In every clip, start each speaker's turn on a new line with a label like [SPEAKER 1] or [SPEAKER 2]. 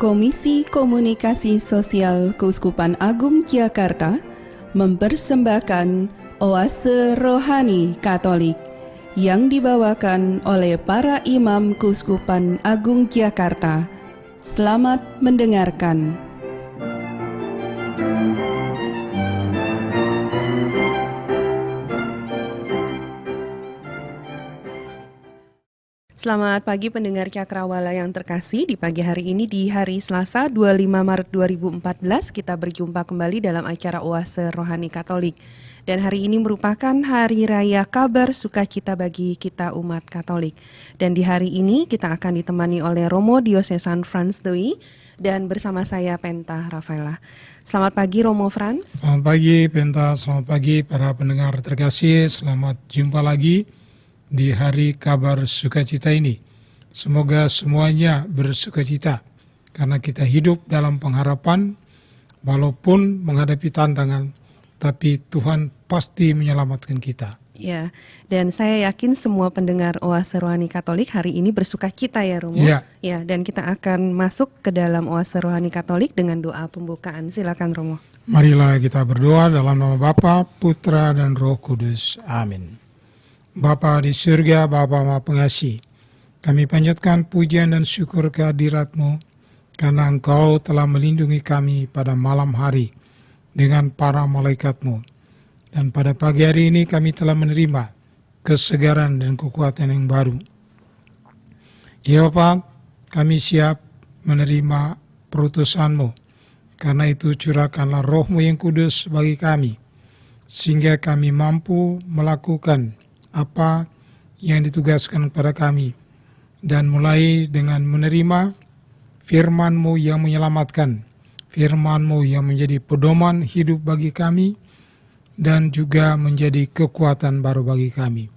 [SPEAKER 1] Komisi Komunikasi Sosial Keuskupan Agung Jakarta mempersembahkan Oase Rohani Katolik yang dibawakan oleh para imam Keuskupan Agung Jakarta. Selamat mendengarkan. Selamat pagi pendengar Cakrawala yang terkasih. Di pagi hari ini, di hari Selasa 25 Maret 2014, kita berjumpa kembali dalam acara Oase Rohani Katolik. Dan hari ini merupakan Hari Raya Kabar Sukacita bagi kita umat Katolik. Dan di hari ini kita akan ditemani oleh Romo Diocesan Franz Doi dan bersama saya Penta Rafaela. Selamat pagi Romo Franz.
[SPEAKER 2] Selamat pagi Penta, selamat pagi para pendengar terkasih. Selamat jumpa lagi di hari kabar sukacita ini. Semoga semuanya bersukacita karena kita hidup dalam pengharapan walaupun menghadapi tantangan, tapi Tuhan pasti menyelamatkan kita.
[SPEAKER 1] Ya, dan saya yakin semua pendengar Oase Rohani Katolik hari ini bersukacita ya Romo.
[SPEAKER 2] Ya.
[SPEAKER 1] Ya, dan kita akan masuk ke dalam Oase Rohani Katolik dengan doa pembukaan. Silakan Romo.
[SPEAKER 2] Marilah kita berdoa dalam nama Bapa, Putra, dan Roh Kudus. Amin. Bapa di surga, Bapa Maha Pengasih, kami panjatkan pujian dan syukur kehadirat-Mu karena Engkau telah melindungi kami pada malam hari dengan para malaikat-Mu. Dan pada pagi hari ini kami telah menerima kesegaran dan kekuatan yang baru. Ya Bapa, kami siap menerima perutusan-Mu. Karena itu curahkanlah Roh-Mu yang kudus bagi kami, sehingga kami mampu melakukan apa yang ditugaskan kepada kami, dan mulai dengan menerima firman-Mu yang menyelamatkan, firman-Mu yang menjadi pedoman hidup bagi kami, dan juga menjadi kekuatan baru bagi kami.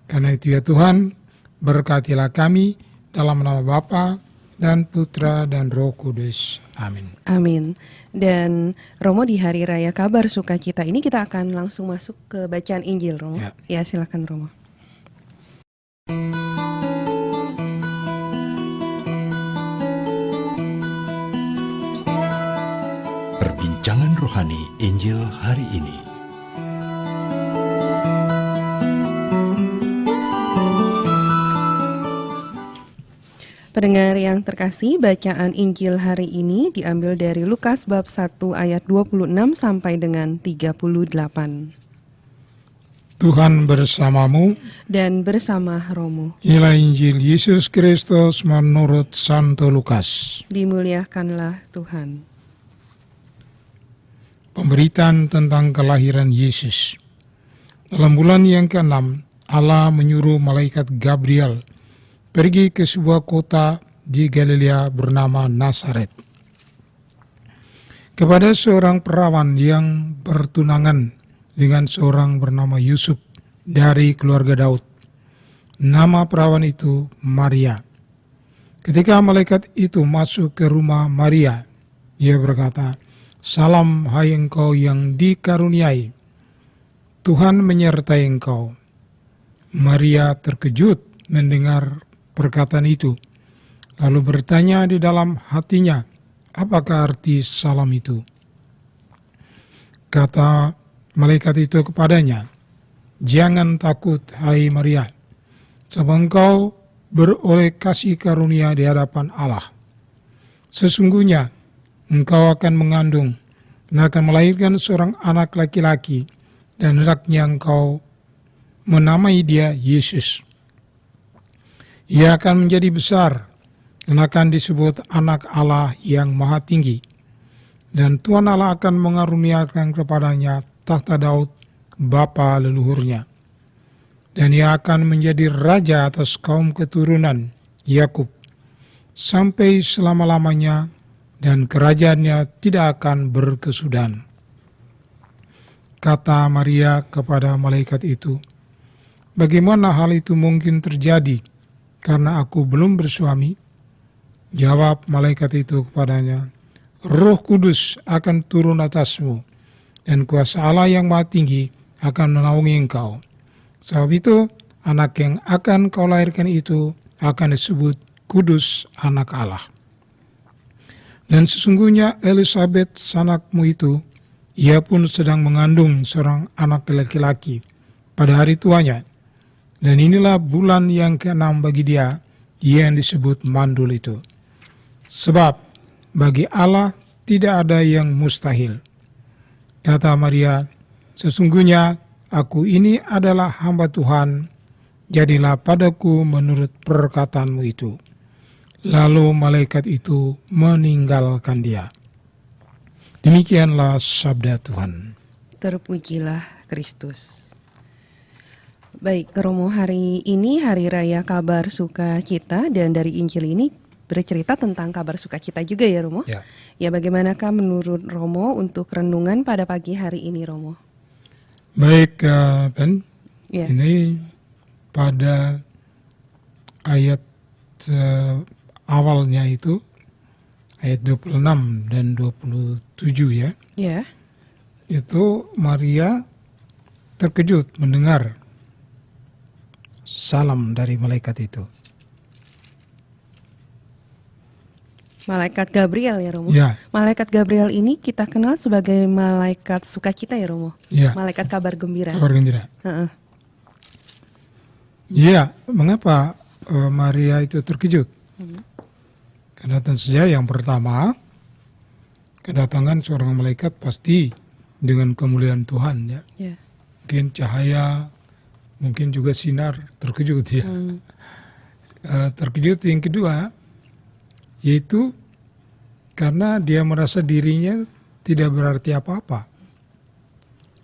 [SPEAKER 2] Karena itu ya Tuhan, berkatilah kami dalam nama Bapa dan Putra dan Roh Kudus. Amin.
[SPEAKER 1] Amin. Dan Romo, di Hari Raya Kabar Sukacita ini kita akan langsung masuk ke bacaan Injil Romo. Ya, silakan Romo.
[SPEAKER 3] Perbincangan Rohani Injil hari ini.
[SPEAKER 1] Pendengar yang terkasih, bacaan Injil hari ini diambil dari Lukas bab 1 ayat 26 sampai dengan 38.
[SPEAKER 2] Tuhan bersamamu
[SPEAKER 1] Dan bersama Romo.
[SPEAKER 2] Inilah Injil Yesus Kristus menurut Santo Lukas.
[SPEAKER 1] Dimuliakanlah Tuhan.
[SPEAKER 2] Pemberitaan tentang kelahiran Yesus. Dalam bulan yang ke-6, Allah menyuruh malaikat Gabriel pergi ke sebuah kota di Galilea bernama Nazaret, kepada seorang perawan yang bertunangan dengan seorang bernama Yusuf dari keluarga Daud. Nama perawan itu Maria. Ketika malaikat itu masuk ke rumah Maria, ia berkata, "Salam hai engkau yang dikaruniai, Tuhan menyertai engkau." Maria terkejut mendengar perkataan itu, lalu bertanya di dalam hatinya, apakah arti salam itu? Kata malaikat itu kepadanya, "Jangan takut, hai Maria, sebab engkau beroleh kasih karunia di hadapan Allah. Sesungguhnya engkau akan mengandung dan akan melahirkan seorang anak laki-laki, dan hendaknya engkau menamai dia Yesus. Ia akan menjadi besar dan akan disebut Anak Allah yang Maha Tinggi. Dan Tuhan Allah akan mengaruniakan kepadanya tahta Daud, bapa leluhurnya. Dan ia akan menjadi raja atas kaum keturunan Yakub sampai selama-lamanya, dan kerajaannya tidak akan berkesudahan." Kata Maria kepada malaikat itu, "Bagaimana hal itu mungkin terjadi, karena aku belum bersuami?" Jawab malaikat itu kepadanya, "Roh Kudus akan turun atasmu, dan kuasa Allah yang Maha Tinggi akan menaungi engkau. Sebab itu, anak yang akan kau lahirkan itu akan disebut Kudus Anak Allah. Dan sesungguhnya Elisabet sanakmu itu, ia pun sedang mengandung seorang anak laki-laki pada hari tuanya. Dan inilah bulan yang ke-6 bagi dia, yang disebut mandul itu. Sebab bagi Allah tidak ada yang mustahil. Kata Maria, sesungguhnya aku ini adalah hamba Tuhan, jadilah padaku menurut perkataanmu itu. Lalu malaikat itu meninggalkan dia. Demikianlah sabda Tuhan.
[SPEAKER 1] Terpujilah Kristus. Baik, Romo, hari ini Hari Raya Kabar Sukacita, dan dari Injil ini bercerita tentang kabar sukacita juga ya, Romo?
[SPEAKER 2] Ya.
[SPEAKER 1] Ya, bagaimanakah menurut Romo untuk renungan pada pagi hari ini, Romo?
[SPEAKER 2] Baik, Ben.
[SPEAKER 1] Ya.
[SPEAKER 2] Ini pada ayat awalnya itu, ayat 26 dan 27 ya.
[SPEAKER 1] Ya.
[SPEAKER 2] Itu Maria terkejut mendengar salam dari malaikat itu.
[SPEAKER 1] Malaikat Gabriel ya, Romo?
[SPEAKER 2] Ya.
[SPEAKER 1] Malaikat Gabriel ini kita kenal sebagai malaikat sukacita ya, Romo?
[SPEAKER 2] Ya.
[SPEAKER 1] Malaikat kabar gembira.
[SPEAKER 2] Kabar gembira.
[SPEAKER 1] Heeh.
[SPEAKER 2] Iya, mengapa Maria itu terkejut? Karena tentu saja yang pertama, kedatangan seorang malaikat pasti dengan kemuliaan Tuhan ya.
[SPEAKER 1] Ya.
[SPEAKER 2] Mungkin cahaya, mungkin juga sinar, terkejut ya. Terkejut yang kedua, yaitu karena dia merasa dirinya tidak berarti apa-apa.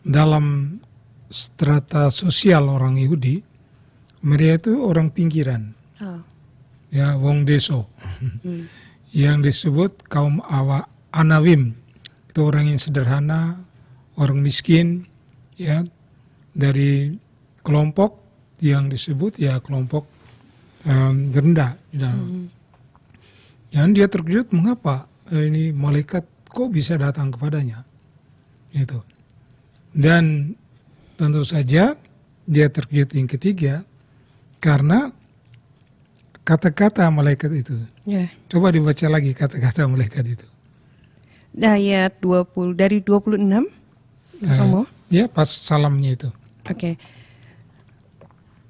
[SPEAKER 2] Dalam strata sosial orang Yahudi, Maria itu orang pinggiran.
[SPEAKER 1] Oh.
[SPEAKER 2] Ya, wong deso. Yang disebut kaum Anawim. Itu orang yang sederhana, orang miskin, ya, dari kelompok yang disebut ya kelompok rendah. Dan dia terkejut, mengapa ini malaikat kok bisa datang kepadanya? Itu. Dan tentu saja dia terkejut yang ketiga karena kata-kata malaikat itu.
[SPEAKER 1] Ya.
[SPEAKER 2] Coba dibaca lagi kata-kata malaikat itu.
[SPEAKER 1] Ayat 20 dari 26, Romo.
[SPEAKER 2] Ya, pas salamnya itu.
[SPEAKER 1] Oke.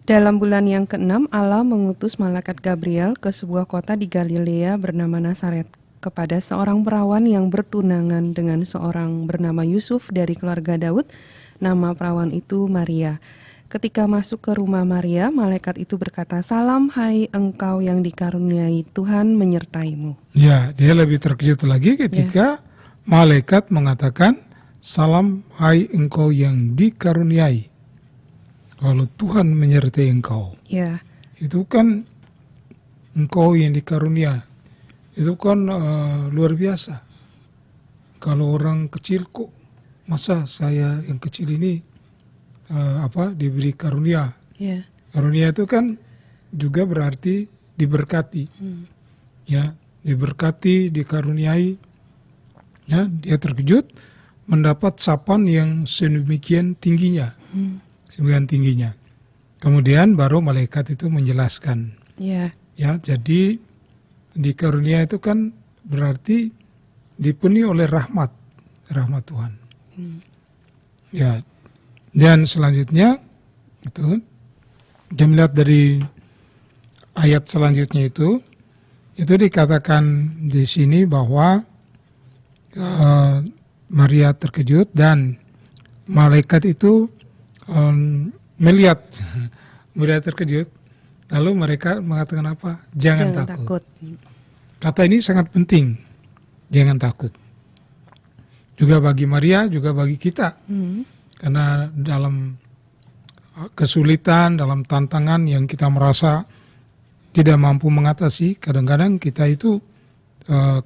[SPEAKER 1] Dalam bulan yang ke-6, Allah mengutus malaikat Gabriel ke sebuah kota di Galilea bernama Nazaret kepada seorang perawan yang bertunangan dengan seorang bernama Yusuf dari keluarga Daud. Nama perawan itu Maria. Ketika masuk ke rumah Maria, malaikat itu berkata, "Salam, hai engkau yang dikaruniai, Tuhan menyertaimu."
[SPEAKER 2] Ya, dia lebih terkejut lagi ketika malaikat mengatakan, "Salam, hai engkau yang dikaruniai." Kalau Tuhan menyertai engkau,
[SPEAKER 1] Ya.
[SPEAKER 2] itu kan engkau yang dikarunia, itu kan luar biasa. Kalau orang kecil kok, masa saya yang kecil ini diberi karunia.
[SPEAKER 1] Ya.
[SPEAKER 2] Karunia itu kan juga berarti diberkati, ya, diberkati, dikaruniai. Ya, dia terkejut mendapat sapaan yang sedemikian tingginya. Kemudian baru malaikat itu menjelaskan.
[SPEAKER 1] Ya.
[SPEAKER 2] Ya, jadi di karunia itu kan berarti dipenuhi oleh rahmat Tuhan. Ya, dan selanjutnya itu kita melihat dari ayat selanjutnya itu dikatakan di sini bahwa Maria terkejut dan malaikat itu melihat Maria terkejut, lalu mereka mengatakan apa? Jangan takut. Kata ini sangat penting, jangan takut. Juga bagi Maria, juga bagi kita. Karena dalam kesulitan, dalam tantangan yang kita merasa tidak mampu mengatasi, kadang-kadang kita itu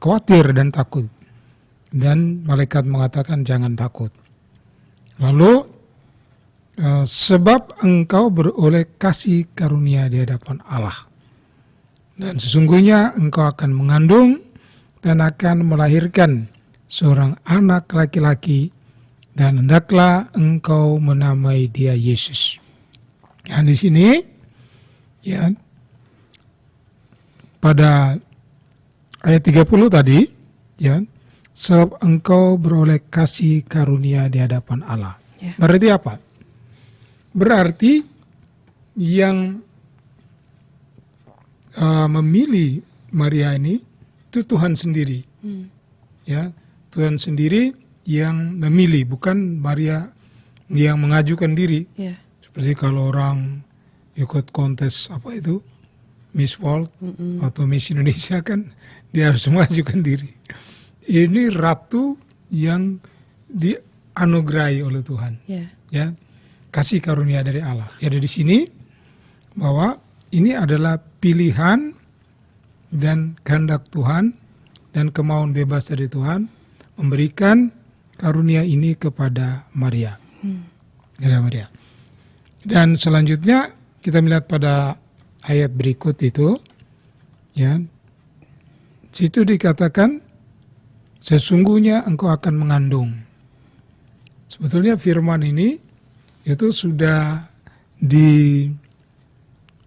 [SPEAKER 2] khawatir dan takut. Dan malaikat mengatakan jangan takut. Lalu sebab engkau beroleh kasih karunia di hadapan Allah. Dan sesungguhnya engkau akan mengandung dan akan melahirkan seorang anak laki-laki, dan hendaklah engkau menamai dia Yesus. Dan di sini ya pada ayat 30 tadi ya, sebab engkau beroleh kasih karunia di hadapan Allah.
[SPEAKER 1] Ya.
[SPEAKER 2] Berarti apa? Berarti yang memilih Maria ini itu Tuhan sendiri. Ya, Tuhan sendiri yang memilih, bukan Maria yang mengajukan diri.
[SPEAKER 1] Ya.
[SPEAKER 2] Seperti kalau orang ikut kontes apa itu, Miss World atau Miss Indonesia kan dia harus mengajukan diri. Ini ratu yang dianugerahi oleh Tuhan.
[SPEAKER 1] Ya.
[SPEAKER 2] Ya, kasih karunia dari Allah. Jadi di sini bahwa ini adalah pilihan dan kehendak Tuhan dan kemauan bebas dari Tuhan memberikan karunia ini kepada Maria. Ya, Maria. Dan selanjutnya kita melihat pada ayat berikut itu, ya, situ dikatakan sesungguhnya engkau akan mengandung. Sebetulnya firman ini itu sudah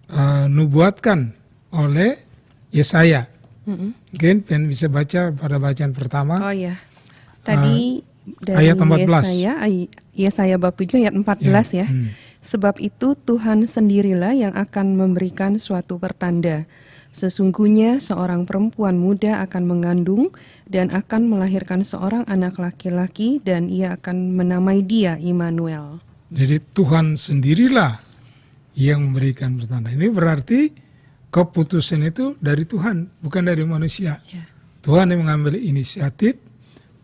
[SPEAKER 2] dinubuatkan oleh Yesaya. Mungkin bisa baca pada bacaan pertama.
[SPEAKER 1] Oh ya. Tadi dari
[SPEAKER 2] ayat 14.
[SPEAKER 1] Yesaya bab 7 ayat 14 ya. Sebab itu Tuhan sendirilah yang akan memberikan suatu pertanda. Sesungguhnya seorang perempuan muda akan mengandung dan akan melahirkan seorang anak laki-laki dan ia akan menamai dia Immanuel.
[SPEAKER 2] Jadi Tuhan sendirilah yang memberikan pertanda. Ini berarti keputusan itu dari Tuhan, bukan dari manusia.
[SPEAKER 1] Ya.
[SPEAKER 2] Tuhan yang mengambil inisiatif,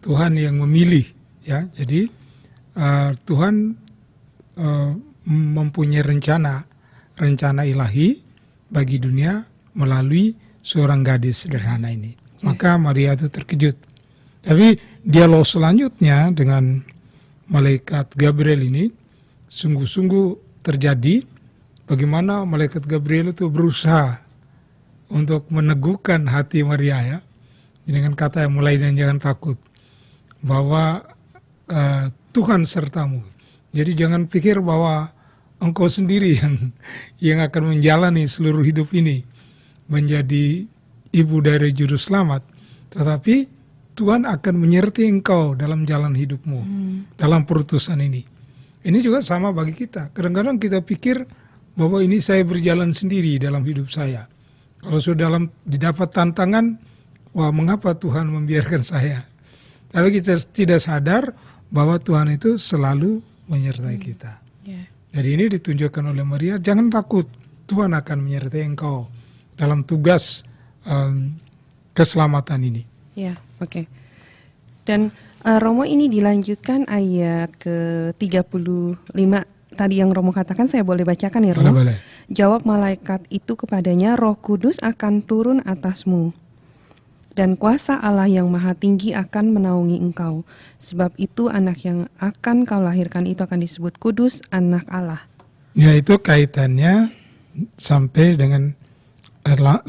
[SPEAKER 2] Tuhan yang memilih. Ya, jadi Tuhan mempunyai rencana ilahi bagi dunia melalui seorang gadis sederhana ini. Maka Maria itu terkejut. Tapi dialog selanjutnya dengan malaikat Gabriel ini sungguh-sungguh terjadi bagaimana malaikat Gabriel itu berusaha untuk meneguhkan hati Maria, ya. Dengan kata yang mulai dan jangan takut. Bahwa Tuhan sertamu. Jadi jangan pikir bahwa engkau sendiri yang akan menjalani seluruh hidup ini. Menjadi ibu dari juru selamat. Tetapi Tuhan akan menyertai engkau dalam jalan hidupmu. Dalam perutusan ini. Ini juga sama bagi kita. Kadang-kadang kita pikir bahwa ini saya berjalan sendiri dalam hidup saya. Kalau sudah didapat tantangan, wah mengapa Tuhan membiarkan saya? Tapi kita tidak sadar bahwa Tuhan itu selalu menyertai kita. Jadi ini ditunjukkan oleh Maria, jangan takut, Tuhan akan menyertai engkau dalam tugas keselamatan ini.
[SPEAKER 1] Ya, oke. Dan Romo ini dilanjutkan ayat ke-35 tadi yang Romo katakan, saya boleh bacakan ya Romo?
[SPEAKER 2] Boleh.
[SPEAKER 1] Jawab malaikat itu kepadanya, Roh Kudus akan turun atasmu. Dan kuasa Allah yang maha tinggi akan menaungi engkau. Sebab itu anak yang akan kau lahirkan itu akan disebut kudus, anak Allah.
[SPEAKER 2] Ya, itu kaitannya sampai dengan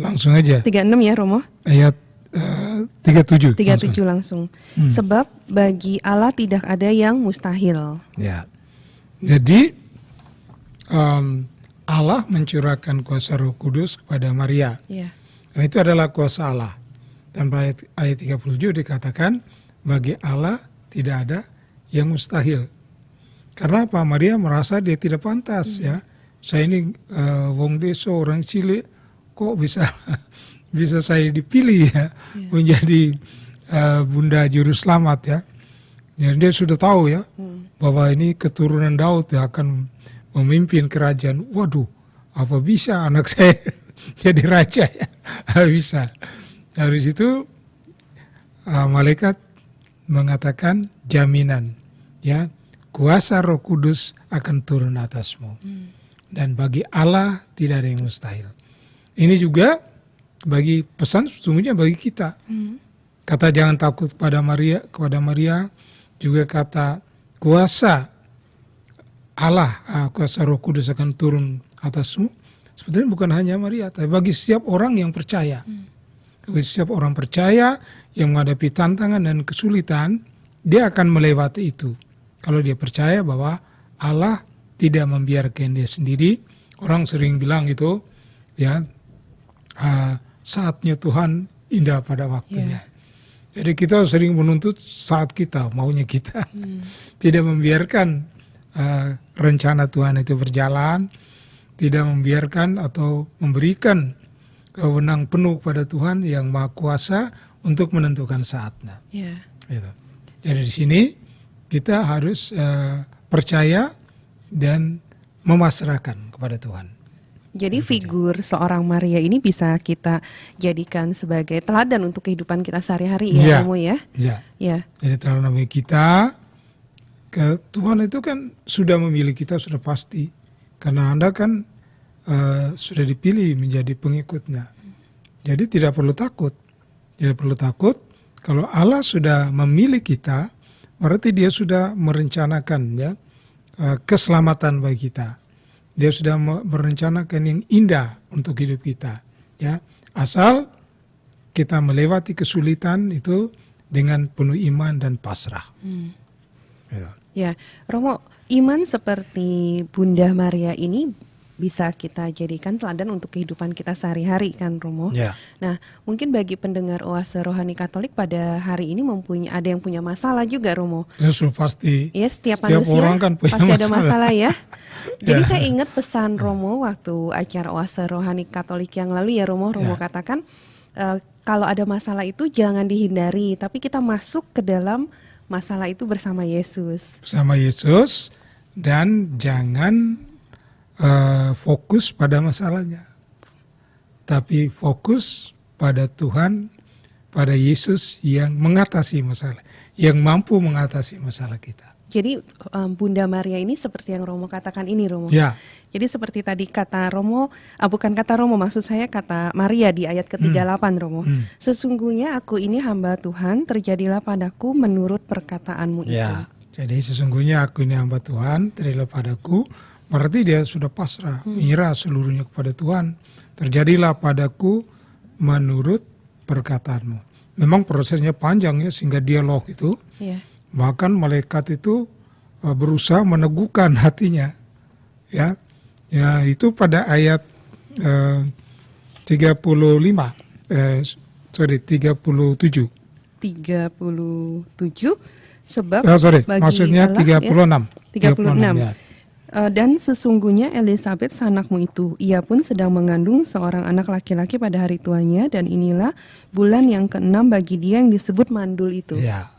[SPEAKER 2] langsung aja.
[SPEAKER 1] 36 ya Romo?
[SPEAKER 2] Ayat 37.
[SPEAKER 1] 37 langsung. Sebab bagi Allah tidak ada yang mustahil.
[SPEAKER 2] Ya. Jadi Allah mencurahkan kuasa Roh Kudus kepada Maria.
[SPEAKER 1] Ya.
[SPEAKER 2] Dan itu adalah kuasa Allah. Dan pada ayat 37 dikatakan, bagi Allah tidak ada yang mustahil. Karena apa? Maria merasa dia tidak pantas, ya. Saya ini wong desa, orang cilik, kok bisa saya dipilih ya menjadi bunda juru selamat, ya. Jadi dia sudah tahu ya bahwa ini keturunan Daud yang akan memimpin kerajaan. Waduh, apa bisa anak saya jadi raja ya? Bisa. Dari situ malaikat mengatakan jaminan, ya, kuasa Roh Kudus akan turun atasmu. Dan bagi Allah tidak ada yang mustahil. Ini juga bagi pesan sesungguhnya bagi kita. Kata jangan takut kepada Maria juga kata kuasa Allah, kuasa Roh Kudus akan turun atasmu. Sebetulnya bukan hanya Maria, tapi bagi setiap orang yang percaya. Bagi setiap orang percaya yang menghadapi tantangan dan kesulitan, dia akan melewati itu. Kalau dia percaya bahwa Allah tidak membiarkan dia sendiri. Orang sering bilang itu, ya, saatnya Tuhan indah pada waktunya. Jadi kita sering menuntut saat kita, maunya kita. Tidak membiarkan rencana Tuhan itu berjalan, tidak membiarkan atau memberikan wewenang penuh pada Tuhan yang Maha Kuasa untuk menentukan saatnya.
[SPEAKER 1] Ya.
[SPEAKER 2] Gitu. Jadi di sini kita harus percaya dan memasrahkan kepada Tuhan.
[SPEAKER 1] Jadi figur seorang Maria ini bisa kita jadikan sebagai teladan untuk kehidupan kita sehari-hari ya, Romo ya?
[SPEAKER 2] Ya.
[SPEAKER 1] Ya.
[SPEAKER 2] Jadi teladan bagi kita, Tuhan itu kan sudah memilih kita, sudah pasti. Karena Anda kan sudah dipilih menjadi pengikutnya. Jadi tidak perlu takut. Tidak perlu takut, kalau Allah sudah memilih kita, berarti dia sudah merencanakan ya keselamatan bagi kita. Dia sudah merencanakan yang indah untuk hidup kita. Ya, asal kita melewati kesulitan itu dengan penuh iman dan pasrah. Gitu.
[SPEAKER 1] Ya, Romo, iman seperti Bunda Maria ini bisa kita jadikan teladan untuk kehidupan kita sehari-hari kan, Romo?
[SPEAKER 2] Ya.
[SPEAKER 1] Nah, mungkin bagi pendengar Oase Rohani Katolik pada hari ini ada yang punya masalah juga, Romo.
[SPEAKER 2] Ya sudah pasti.
[SPEAKER 1] Ya, setiap
[SPEAKER 2] manusia
[SPEAKER 1] orang
[SPEAKER 2] kan punya
[SPEAKER 1] pasti ada masalah ya. Jadi
[SPEAKER 2] Ya.
[SPEAKER 1] saya ingat pesan Romo waktu acara Oase Rohani Katolik yang lalu ya, Romo
[SPEAKER 2] Ya.
[SPEAKER 1] katakan kalau ada masalah itu jangan dihindari, tapi kita masuk ke dalam masalah itu bersama Yesus.
[SPEAKER 2] Bersama Yesus, dan jangan fokus pada masalahnya, tapi fokus pada Tuhan, pada Yesus yang mengatasi masalah, yang mampu mengatasi masalah kita.
[SPEAKER 1] Jadi Bunda Maria ini seperti yang Romo katakan ini, Romo.
[SPEAKER 2] Ya.
[SPEAKER 1] Jadi seperti tadi kata Romo, bukan kata Romo, maksud saya kata Maria di ayat ke-38, Romo. Sesungguhnya aku ini hamba Tuhan, terjadilah padaku menurut perkataanmu itu.
[SPEAKER 2] Ya. Jadi sesungguhnya aku ini hamba Tuhan, terjadilah padaku. Berarti dia sudah pasrah, menyerah seluruhnya kepada Tuhan. Terjadilah padaku menurut perkataanmu. Memang prosesnya panjang ya, sehingga dialog itu.
[SPEAKER 1] Ya.
[SPEAKER 2] Bahkan malaikat itu berusaha meneguhkan hatinya. Ya, itu pada ayat 37.
[SPEAKER 1] 37 sebab bagi
[SPEAKER 2] maksudnya
[SPEAKER 1] Allah,
[SPEAKER 2] 36.
[SPEAKER 1] Ya, 36.
[SPEAKER 2] Ya.
[SPEAKER 1] Dan sesungguhnya Elisabet sanakmu itu, ia pun sedang mengandung seorang anak laki-laki pada hari tuanya, dan inilah bulan yang ke-6 bagi dia yang disebut mandul itu.
[SPEAKER 2] Ya.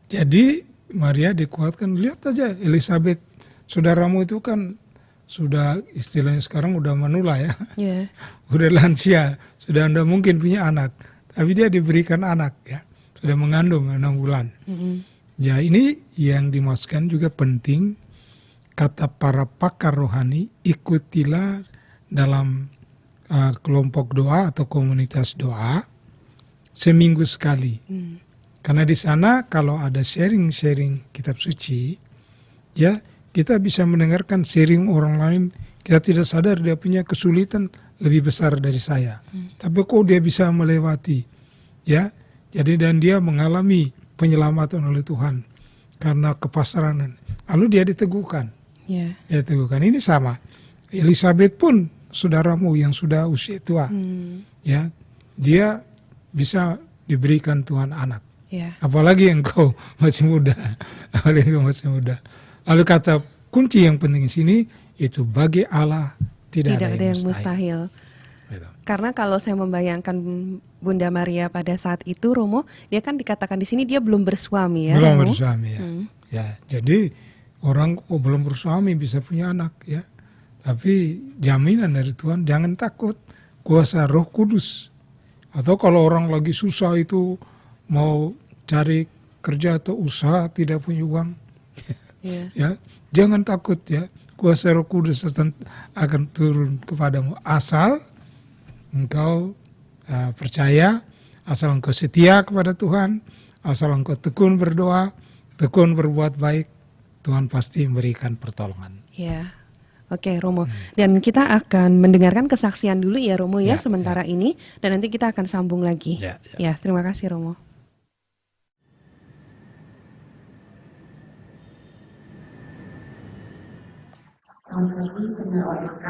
[SPEAKER 2] Jadi Maria dikuatkan, lihat aja Elisabet, saudaramu itu kan sudah istilahnya sekarang udah menula ya.
[SPEAKER 1] Yeah.
[SPEAKER 2] Udah lansia, sudah tidak mungkin punya anak. Tapi dia diberikan anak ya, sudah mengandung 6 bulan. Ya, ini yang dimaksudkan juga penting, kata para pakar rohani, ikutilah dalam kelompok doa atau komunitas doa seminggu sekali. Karena di sana kalau ada sharing-sharing kitab suci, ya kita bisa mendengarkan sharing orang lain. Kita tidak sadar dia punya kesulitan lebih besar dari saya. Tapi kok dia bisa melewati, ya. Jadi dan dia mengalami penyelamatan oleh Tuhan karena kepasrahan. Lalu dia diteguhkan.
[SPEAKER 1] Yeah.
[SPEAKER 2] Dia diteguhkan. Ini sama. Elisabet pun saudaramu yang sudah usia tua, ya, dia bisa diberikan Tuhan anak.
[SPEAKER 1] Yeah.
[SPEAKER 2] Apalagi engkau masih muda. Apalagi engkau masih muda. Lalu kata kunci yang penting di sini itu bagi Allah tidak ada yang mustahil. Gitu.
[SPEAKER 1] Karena kalau saya membayangkan Bunda Maria pada saat itu, Romo, dia kan dikatakan di sini dia belum bersuami ya.
[SPEAKER 2] Belum
[SPEAKER 1] Romo?
[SPEAKER 2] bersuami ya. Ya, jadi orang kok belum bersuami bisa punya anak ya. Tapi jaminan dari Tuhan, jangan takut, kuasa Roh Kudus. Atau kalau orang lagi susah itu mau cari kerja atau usaha tidak punya uang, ya jangan takut ya, kuasa Roh Kudus akan turun kepadamu asal engkau percaya, asal engkau setia kepada Tuhan, asal engkau tekun berdoa, tekun berbuat baik, Tuhan pasti memberikan pertolongan.
[SPEAKER 1] Ya. Oke, Romo. Dan kita akan mendengarkan kesaksian dulu ya, Romo ya, sementara ini, dan nanti kita akan sambung lagi. Ya, terima kasih, Romo.
[SPEAKER 4] Selamat pagi, pendengar OMK.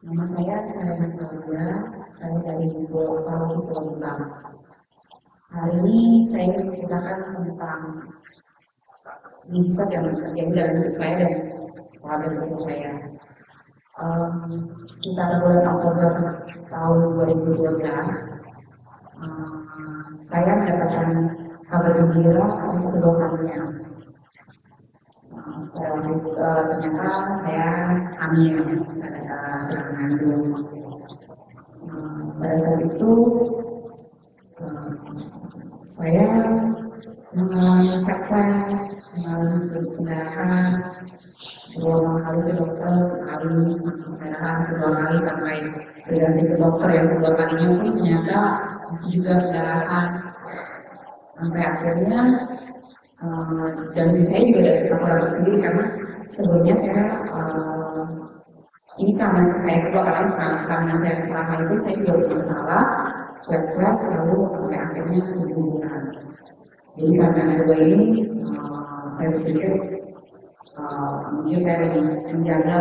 [SPEAKER 4] Nama saya Sarana Claudia, saya dari Pulau Utama. Hari ini saya ingin menceritakan tentang mujizat yang terjadi dalam hidup saya dan keluarga kecil saya. Sekitar bulan Oktober tahun 2012, saya mendapatkan kabar gembira untuk kedua kalinya. Pada waktu itu ternyata saya hamil, sedang mengandung. Pada saat itu saya mengalami stres, mengalami pendarahan, berulang kali ke dokter, sekali masuk pendarahan, kedua kali sampai berganti ke dokter yang kedua kalinya pun ternyata masih juga pendarahan. Sampai akhirnya dan saya juga dari laporan sendiri karena sebelumnya saya ini karena saya kedua kali karena saya pertama itu saya juga bermasalah flat lalu sampai akhirnya keguguran. Jadi karena kedua ini saya berpikir mungkin saya lebih menjaga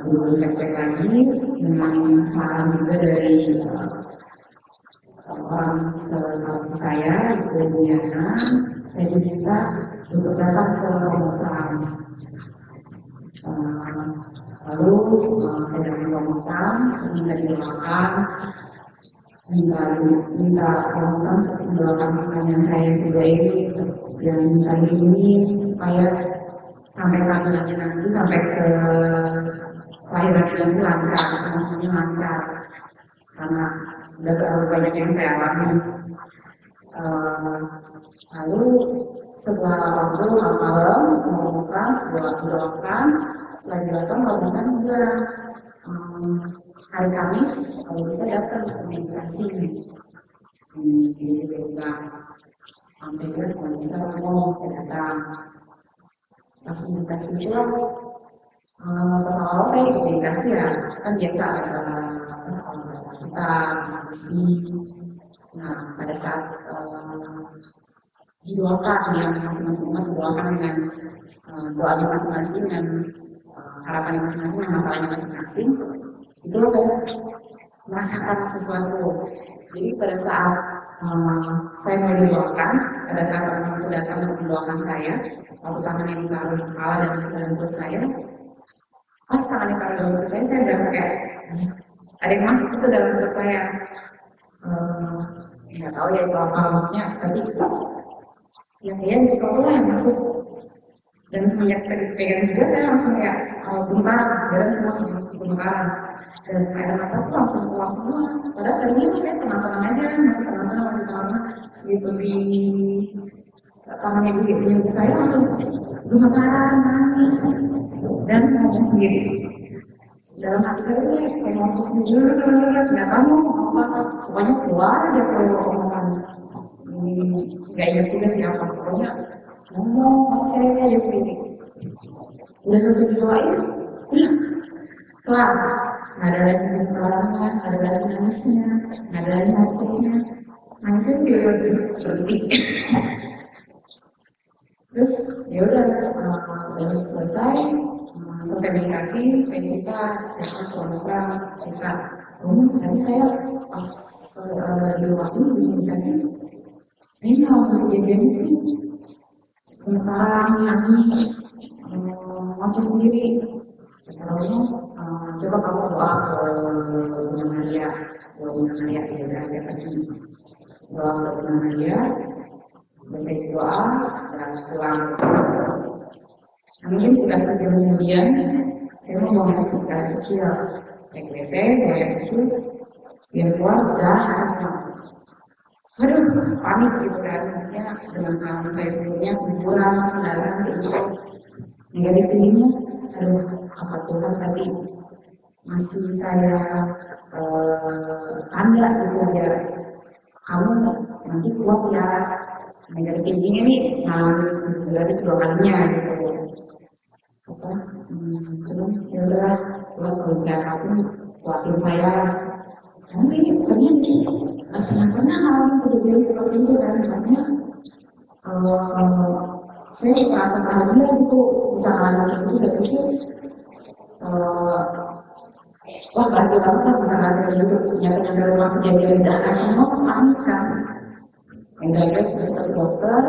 [SPEAKER 4] dulu flat lagi dengan saran juga dari orang seperti saya, Ibu Diana. Saya diminta untuk datang ke Komnas. Lalu saya datang ke Komnas, minta didoakan, minta Komnas mendoakan pertanyaan saya yang kedua ini, dan minta ini supaya sampai kehamilannya nanti sampai ke lahiran nanti lancar, semuanya lancar. Karena udah terlalu banyak yang saya alami. Lalu setelah waktu malam memutuskan doakan, setelah dilakukan melakukan juga hari Kamis kalau bisa datang ke meditasi. Jadi juga saya kalau bisa ngomong saya datang pas meditasi itu pas awal saya ikut meditasi ya kan biasa kita diskusi. Nah pada saat didoakan yang masing-masing umat didoakan dengan doanya masing-masing dengan harapannya masing-masing dan masalahnya masing-masing, itu saya merasakan sesuatu. Jadi pada saat saya mau didoakan, pada saat orang itu datang untuk mendoakan saya, waktu tangannya ditaruh di kepala dan di dalam perut saya, pas tangannya ditaruh di dalam perut saya berasa kayak ada yang masuk ke dalam perut saya. Nggak tahu ya itu apa maksudnya, tapi ya kayaknya sesuatu yang masuk. Dan semenjak pegang juga saya langsung kayak gemetaran, darah semua gemetaran. Dan air mata tuh langsung keluar semua. Padahal tadinya saya tenang-tenang aja, masih tenang-tenang. Segitu di tangannya ibu saya langsung gemetaran, nangis, dan ngomong sendiri. Dalam hati saya kayak ngomong sendiri, nggak tahu apa, pokoknya keluar aja kalau omongan. Nggak ingat juga siapa, pokoknya ngomong saya aja sendiri. Udah selesai didoain, udah kelar. Nggak ada lagi kemarahannya, nggak ada lagi nangisnya, nggak ada lagi ngacengnya. Nangisnya juga berhenti. Terus ya udah selesai meditasi, saya cerita nanti saya pas di waktu di meditasi saya nggak kejadian itu gemetaran, nangis, ngoceh sendiri. Coba kamu doa ke Bunda Maria, ya saya pergi doa ke Bunda Maria, saya doa dan pulang. Mungkin sekitar sejam kemudian saya mau buang air kecil, saya ke WC, buang air kecil, biar keluar udah sama. Aduh, panik gitu kan, maksudnya dengan pengalaman saya sebelumnya kuburan, kendaraan kayak gitu. Negatif tingginya, aduh, apa Tuhan tadi masih saya tanda gitu biar kamu nanti kuat ya. Negatif tingginya nih, negatif dua kalinya gitu. Terus ya udah, kalau saya kamu kuatin saya. Karena saya ternyata pernah ngalamin kejadian seperti itu kan, maksudnya saya merasa bahagia gitu bisa ngalamin itu. Saya pikir wah bahagia banget kan bisa ngerasain gitu, nyampe rumah kejadian dan semua panik kan. yang terakhir seperti dokter.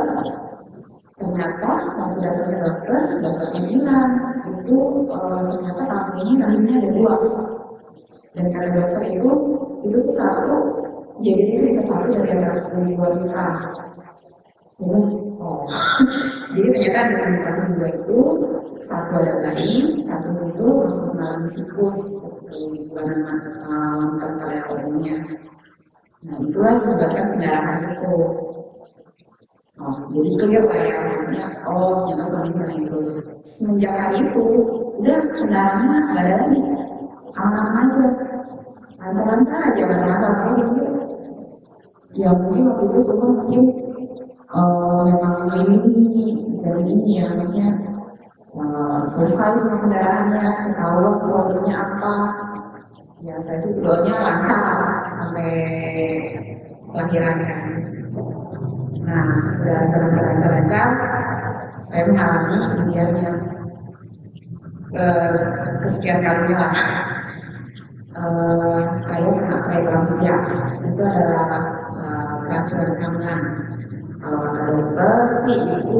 [SPEAKER 4] Ternyata waktu datang ke dokternya bilang itu ternyata tahun ini rahimnya ada 2. Dan kata dokter itu tuh satu, jadi bisa satu dari antara 10 wanita. Jadi ternyata dengan tahun 2 itu satu ada bayi, satu itu masuk mengalami siklus seperti bulanan pas pada awalnya. Nah itulah menyebabkan pendarahan itu. Jadi clear lah ya, maksudnya ternyata selama itu semenjak hari itu udah kendaraannya nggak ada lagi, aman aja, lancar-lancar aja, nggak ada masalah gitu. Ya mungkin waktu itu Tuhan mungkin memang ini ya, maksudnya selesai sama kendaraannya, ketahuan problemnya apa. Ya saya sih doanya lancar sampai lahirannya. Nah, sudah lancar-lancar, saya mengalami ujian yang kesekian kalinya lah. Saya kena preeklamsia, itu adalah keracunan kandungan. Kalau kata dokter sih itu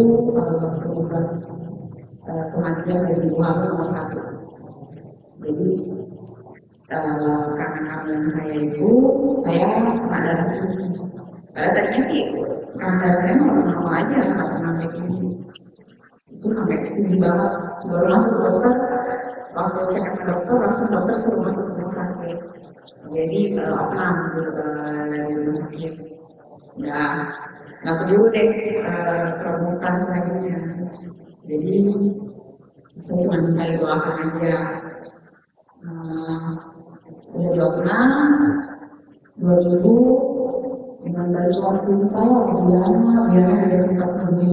[SPEAKER 4] penyebab kematian dari ibu hamil nomor 1. Jadi karena kehamilan saya itu, saya kena darah tinggi. Padahal tadinya sih karena saya normal aja, nggak pernah kayak gini. Itu sampai tinggi banget. Baru masuk ke dokter, waktu cek ke dokter, langsung dokter suruh masuk ke rumah sakit. Jadi opnam gitu dari rumah sakit. Nggak perlu deh perawatan selanjutnya. Jadi saya cuma minta doakan aja. Udah di opnam 2000. Dengan dari waktu saya biarnya ada sempat lebih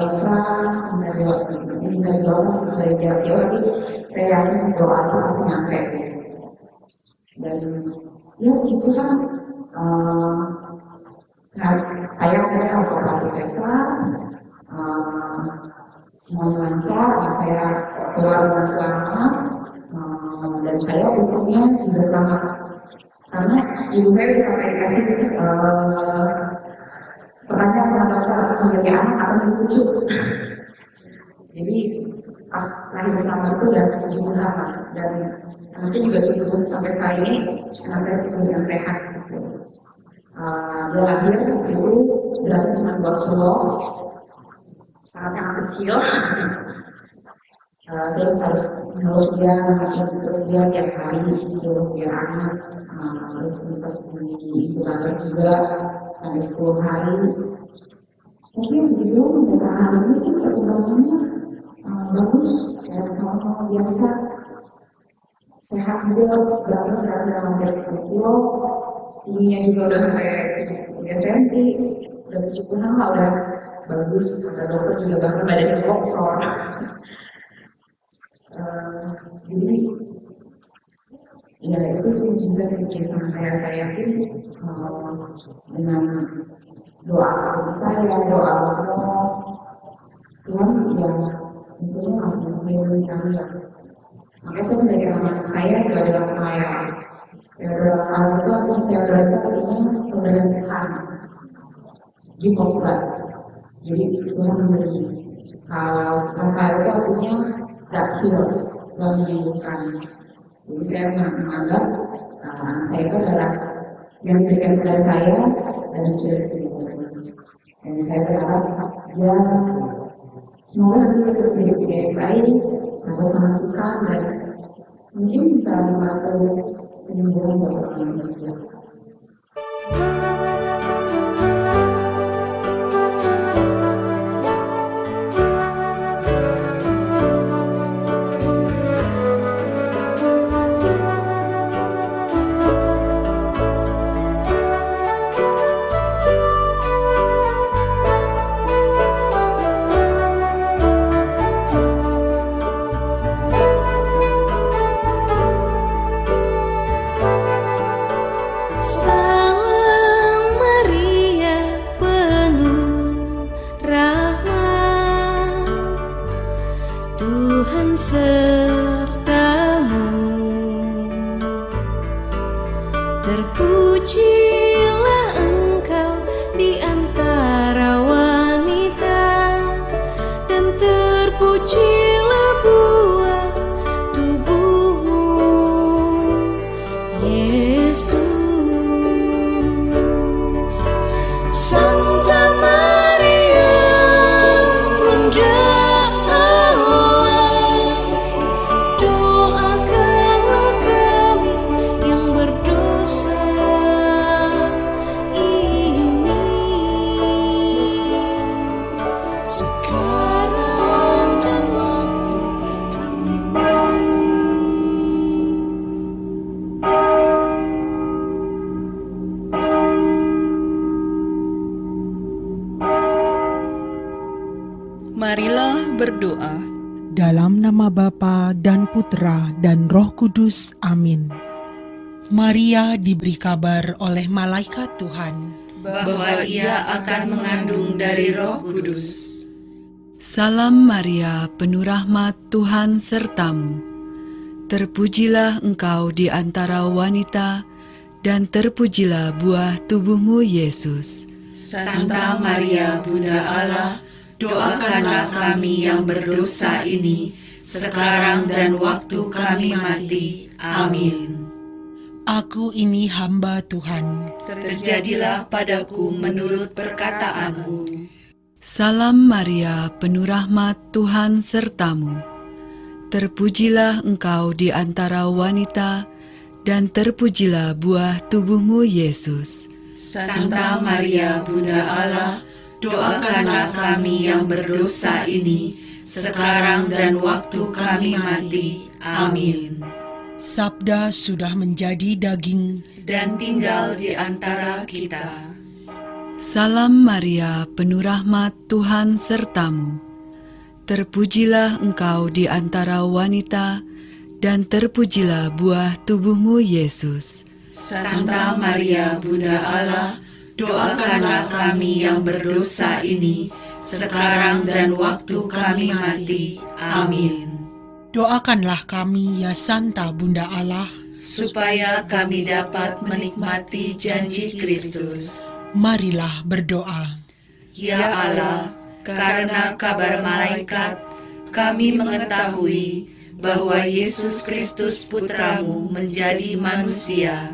[SPEAKER 4] kisah sampai jawab, jadi bisa jawab sampai jauh, tapi saya yakin doa itu pasti nyampe. Dan ya itu kan saya akhirnya harus operasi sesar, semuanya lancar, saya keluar dengan selamat, dan saya untungnya juga selamat. Karena ibu saya bisa dikasih pertanyaan sama dokter menjadi anak atau menjadi cucu. Jadi pas lahir selamat itu udah 7 bulan, dan anaknya juga tumbuh sampai sekarang ini, anak saya tumbuh yang sehat. Dia lahir itu beratnya cuma 2 kilo, sangat kecil. Saya harus meluk dia, terus dia tiap hari gitu, biar anak. Terus sempat di ibu juga sampai 10 hari. Mungkin begitu, biasa hari ini sih perkembangannya bagus, dan kalau biasa sehat juga, berapa sekarang hampir 10 kilo, ininya juga udah sampai 3 cm, udah 76 lah, udah bagus. Kata dokter juga bahkan badannya boxor. Jadi ya itu sih bisa bikin sama saya yakin dengan doa seperti saya, doa Allah, Tuhan ya tentunya masih melindungi kami ya. Makanya saya menjadi anak saya itu adalah pelayanan. Adalah hal itu artinya pemberian Tuhan di fokus. Jadi Tuhan memberi. Kalau hal itu artinya that heals, menyembuhkan. Jadi saya menganggap anak saya itu adalah yang diberikan kepada saya dan sudah sembuh. Dan saya berharap dia semoga nanti hidup yang baik, atau sama Tuhan, dan mungkin bisa membantu penyembuhan buat orang lain.
[SPEAKER 5] Terpujilah Engkau di antara buah tubuhmu, Yesus. Santa Maria, Bunda Allah, doakanlah kami yang berdosa ini, sekarang dan waktu kami mati.
[SPEAKER 1] Marilah berdoa.
[SPEAKER 6] Dalam nama Bapa dan Putra dan Roh Kudus. Amin. Maria diberi kabar oleh malaikat Tuhan
[SPEAKER 7] bahwa ia akan mengandung dari Roh Kudus.
[SPEAKER 8] Salam Maria, penuh rahmat, Tuhan sertamu. Terpujilah engkau di antara wanita, dan terpujilah buah tubuhmu, Yesus.
[SPEAKER 7] Santa Maria, Bunda Allah, doakanlah kami yang berdosa ini, sekarang dan waktu kami mati. Amin.
[SPEAKER 6] Aku ini hamba Tuhan.
[SPEAKER 7] Terjadilah padaku menurut perkataanmu.
[SPEAKER 8] Salam Maria, penuh rahmat, Tuhan sertamu. Terpujilah engkau di antara wanita, dan terpujilah buah tubuhmu, Yesus.
[SPEAKER 7] Santa Maria, Bunda Allah, doakanlah kami yang berdosa ini, sekarang dan waktu kami mati. Amin.
[SPEAKER 6] Sabda sudah menjadi daging
[SPEAKER 7] Dan tinggal di antara kita.
[SPEAKER 8] Salam Maria, penuh rahmat, Tuhan sertamu. Terpujilah engkau di antara wanita, dan terpujilah buah tubuhmu, Yesus.
[SPEAKER 7] Santa Maria, Bunda Allah, doakanlah kami yang berdosa ini, sekarang dan waktu kami mati. Amin.
[SPEAKER 6] Doakanlah kami, ya Santa Bunda Allah,
[SPEAKER 7] Supaya kami dapat menikmati janji Kristus.
[SPEAKER 6] marilah berdoa.
[SPEAKER 7] Ya Allah, karena kabar malaikat, kami mengetahui bahwa Yesus Kristus Putramu menjadi manusia.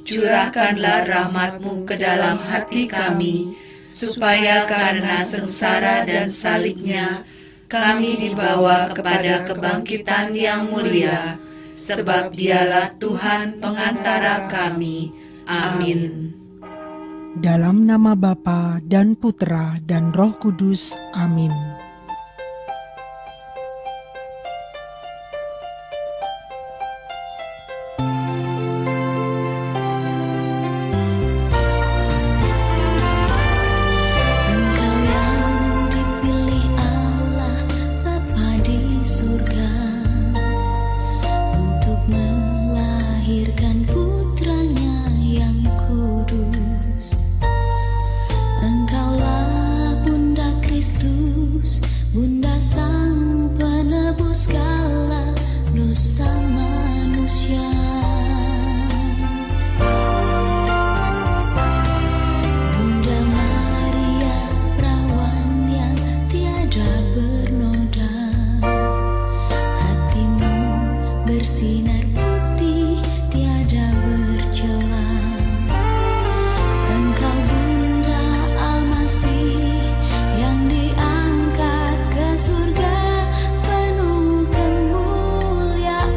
[SPEAKER 7] Curahkanlah rahmat-Mu ke dalam hati kami, supaya karena sengsara dan salibnya, kami dibawa kepada kebangkitan yang mulia, sebab Dialah Tuhan pengantara kami. Amin.
[SPEAKER 6] Dalam nama Bapa dan Putra dan Roh Kudus. Amin.
[SPEAKER 5] Engkau yang dipilih Allah Bapa di surga untuk melahirkan putranya yang kudus. Engkaulah Bunda Kristus, Bunda Sang Penebus segala dosa manusia. Bunda Maria, perawan yang tiada bernoda, hatimu bersinar putih, tiada bercela. Engkau Bunda Almasih yang diangkat ke surga, penuh kemuliaan.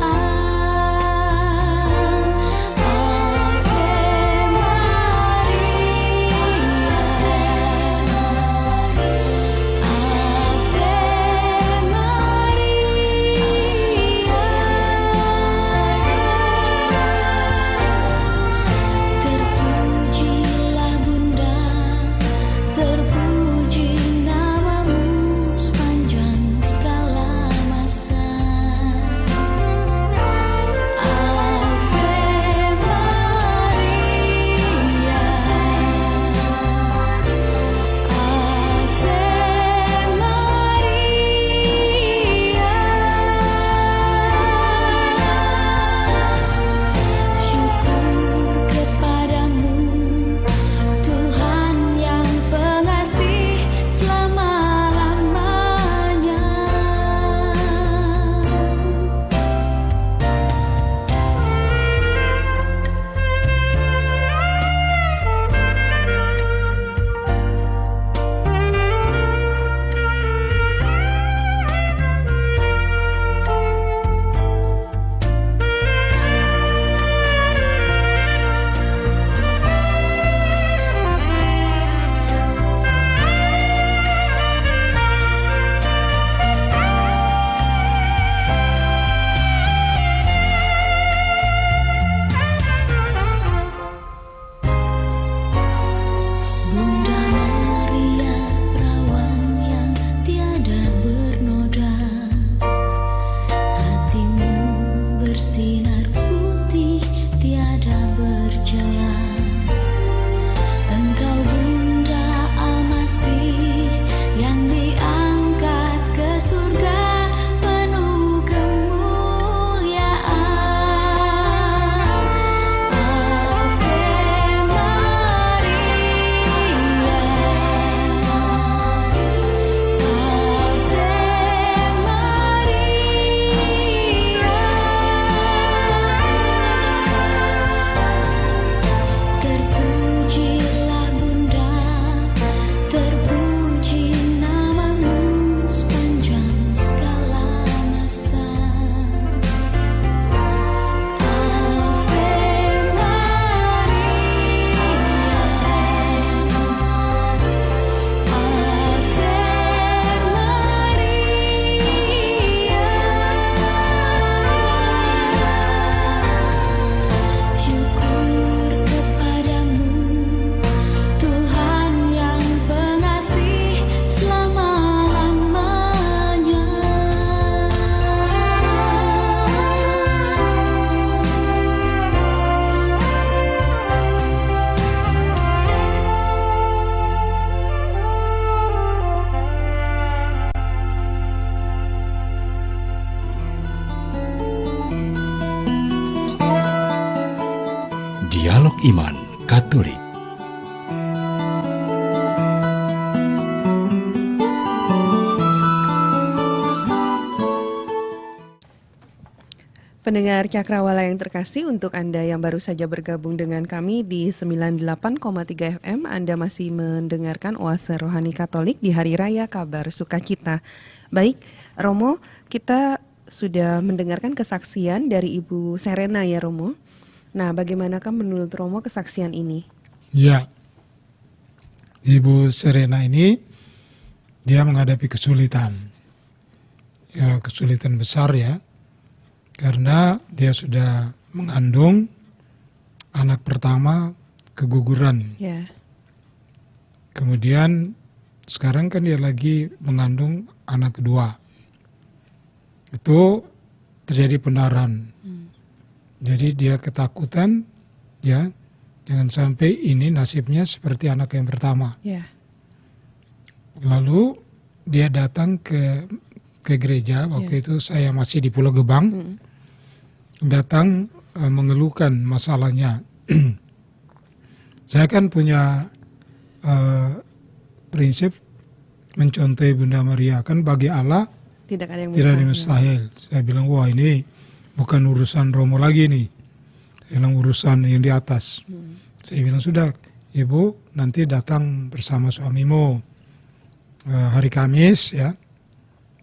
[SPEAKER 3] Iman Katolik.
[SPEAKER 1] Pendengar Cakrawala yang terkasih, untuk Anda yang baru saja bergabung dengan kami di 98,3 FM, Anda masih mendengarkan Oase Rohani Katolik di Hari Raya Kabar Sukacita. Baik, Romo, kita sudah mendengarkan kesaksian dari Ibu Serena ya, Romo. Nah, bagaimanakah menurut Romo kesaksian ini?
[SPEAKER 2] Ya, Ibu Serena ini dia menghadapi kesulitan, ya kesulitan besar ya, karena dia sudah mengandung anak pertama keguguran.
[SPEAKER 1] Ya.
[SPEAKER 2] Kemudian sekarang kan dia lagi mengandung anak kedua. Itu terjadi pendarahan. Jadi dia ketakutan, ya, jangan sampai ini nasibnya seperti anak yang pertama.
[SPEAKER 1] Ya.
[SPEAKER 2] Lalu dia datang ke gereja, waktu itu saya masih di Pulau Gebang, datang mengeluhkan masalahnya. Saya kan punya prinsip mencontohi Bunda Maria, kan bagi Allah
[SPEAKER 1] Tidak ada yang
[SPEAKER 2] tidak ada mustahil. Saya bilang, wah ini bukan urusan Romo lagi nih, saya bilang urusan yang di atas. Saya bilang, sudah Ibu nanti datang bersama suamimu hari Kamis ya,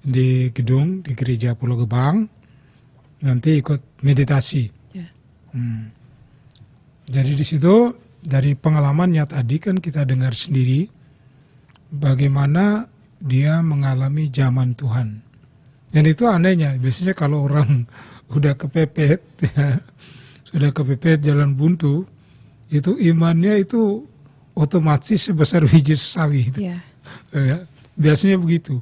[SPEAKER 2] di gedung di gereja Pulau Gebang, nanti ikut meditasi.
[SPEAKER 1] Ya.
[SPEAKER 2] Jadi di situ dari pengalamannya tadi kan kita dengar sendiri bagaimana dia mengalami zaman Tuhan. Dan itu anehnya, biasanya kalau orang udah kepepet, ya, sudah kepepet jalan buntu, itu imannya itu otomatis sebesar biji sawi.
[SPEAKER 1] Ya.
[SPEAKER 2] Ya, biasanya begitu.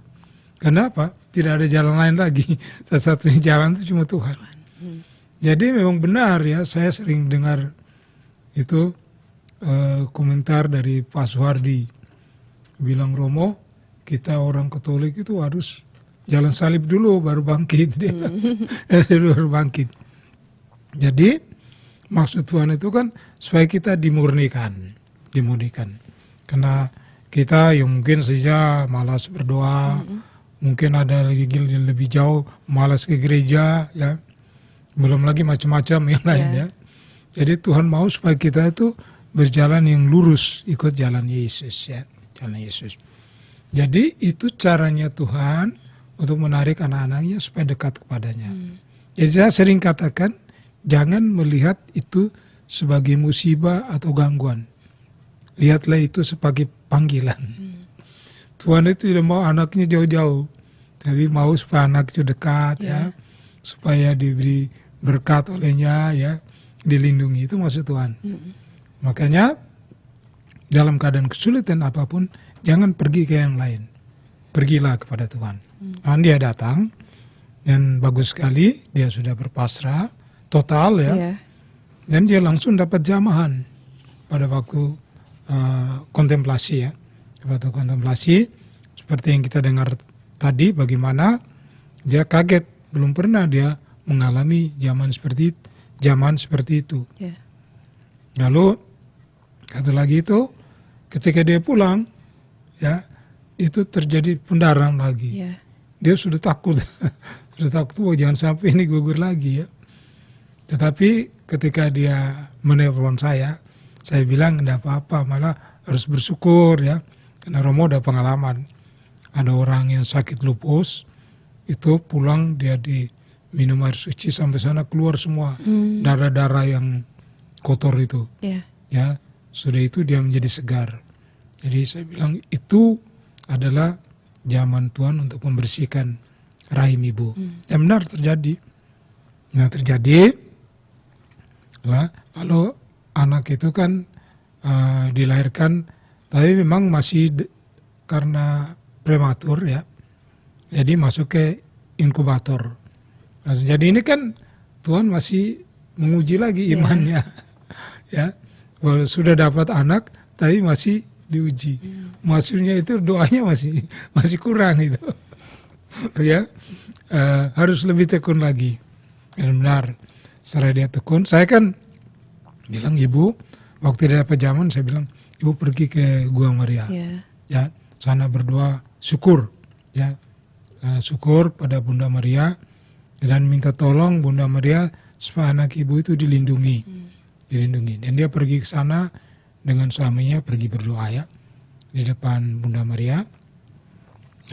[SPEAKER 2] Kenapa? Tidak ada jalan lain lagi. Satu-satunya jalan itu cuma Tuhan. Jadi memang benar ya, saya sering dengar itu komentar dari Pak Suhardi. Bilang, Romo, kita orang Katolik itu harus jalan salib dulu baru bangkit. Baru bangkit. Jadi maksud Tuhan itu kan supaya kita dimurnikan. Karena kita yang mungkin saja malas berdoa, mungkin ada lagi lebih jauh malas ke gereja, ya, belum lagi macam-macam yang lain ya. Jadi Tuhan mau supaya kita itu berjalan yang lurus, ikut jalan Yesus ya, jalan Yesus. Jadi itu caranya Tuhan untuk menarik anak-anaknya supaya dekat kepadanya. Jadi saya sering katakan, jangan melihat itu sebagai musibah atau gangguan. Lihatlah itu sebagai panggilan. Tuhan itu tidak mau anaknya jauh-jauh, tapi mau supaya anak itu dekat ya, supaya diberi berkat olehnya ya, dilindungi, itu maksud Tuhan. Makanya dalam keadaan kesulitan apapun, jangan pergi ke yang lain, pergilah kepada Tuhan. Dan dia datang dan bagus sekali, dia sudah berpasrah total ya, dan dia langsung dapat jamahan pada waktu kontemplasi ya. Waktu kontemplasi, seperti yang kita dengar tadi, bagaimana dia kaget, belum pernah dia mengalami zaman seperti itu. Lalu satu lagi itu, ketika dia pulang, ya, itu terjadi pendarahan lagi. Dia sudah takut, oh, jangan sampai ini gugur lagi ya. Tetapi ketika dia menelpon saya bilang tidak apa-apa, malah harus bersyukur ya. Karena Romo ada pengalaman, ada orang yang sakit lupus, itu pulang dia diminum air suci sampai sana keluar semua darah-darah yang kotor itu. Ya, sudah itu dia menjadi segar. Jadi saya bilang itu adalah zaman Tuhan untuk membersihkan rahim ibu. Dan benar terjadi. Nah terjadi, lalu anak itu kan dilahirkan, tapi memang masih karena prematur ya, jadi masuk ke inkubator. Jadi ini kan Tuhan masih menguji lagi imannya, ya. Sudah dapat anak, tapi masih diuji. Maksudnya itu doanya masih kurang itu, ya. Harus lebih tekun lagi. Dan benar, setelah dia tekun, saya kan bilang, Ibu, waktu dia dapat jaman saya bilang, ibu pergi ke Gua Maria, ya sana berdoa syukur, ya syukur pada Bunda Maria dan minta tolong Bunda Maria supaya anak ibu itu dilindungi. Dan dia pergi ke sana dengan suaminya, pergi berdoa ya di depan Bunda Maria.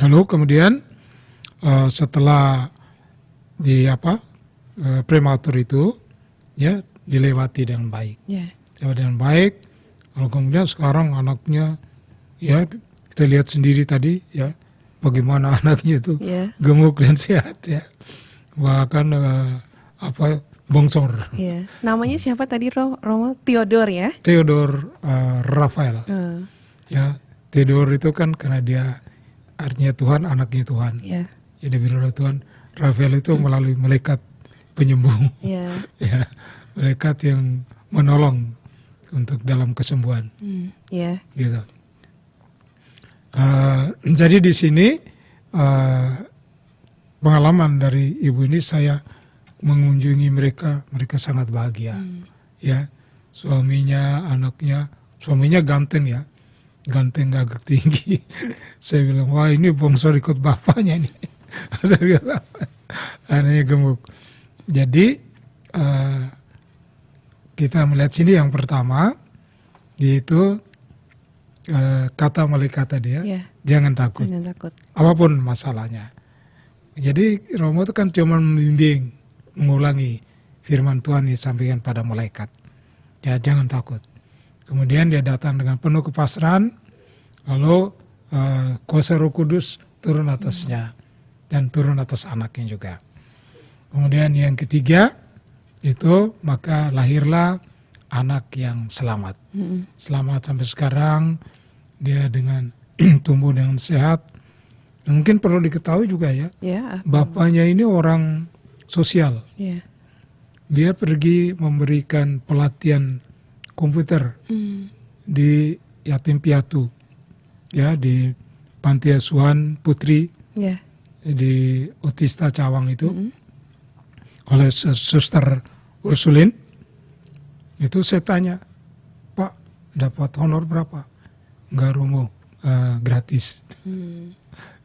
[SPEAKER 2] Lalu kemudian setelah prematur itu ya dilewati dengan baik. Dilewati dengan baik. Lalu kemudian sekarang anaknya ya kita lihat sendiri tadi ya bagaimana anaknya itu gemuk dan sehat ya. Bahkan bongsor.
[SPEAKER 1] Namanya siapa tadi Romo? Theodor ya?
[SPEAKER 2] Theodor Rafael. Ya, Theodor itu kan karena dia artinya Tuhan, anaknya Tuhan. Jadi diberi oleh Tuhan. Rafael itu melalui malaikat penyembuh. Ya, malaikat yang menolong untuk dalam kesembuhan. Gitu. Jadi di sini pengalaman dari ibu ini, saya mengunjungi mereka sangat bahagia. Ya, suaminya, anaknya, suaminya ganteng ya, ganteng agak tinggi. Saya bilang, wah ini bongsor ikut bapaknya ini. Saya bilang, anaknya gemuk. Jadi kita melihat sini yang pertama, yaitu kata malaikat tadi ya, jangan takut. Apapun masalahnya. Jadi Romo itu kan cuma membimbing, mengulangi firman Tuhan yang disampaikan pada malaikat. Ya jangan takut. Kemudian dia datang dengan penuh kepasrahan, lalu kuasa Roh Kudus turun atasnya dan turun atas anaknya juga. Kemudian yang ketiga itu maka lahirlah anak yang selamat. Selamat sampai sekarang, dia dengan tumbuh dengan sehat. Mungkin perlu diketahui juga ya, bapaknya ini orang sosial. Dia pergi memberikan pelatihan komputer di yatim piatu, ya di panti asuhan putri di Otista Cawang itu, oleh Suster Ursulin. Itu saya tanya, Pak dapat honor berapa? Enggak Romo, gratis.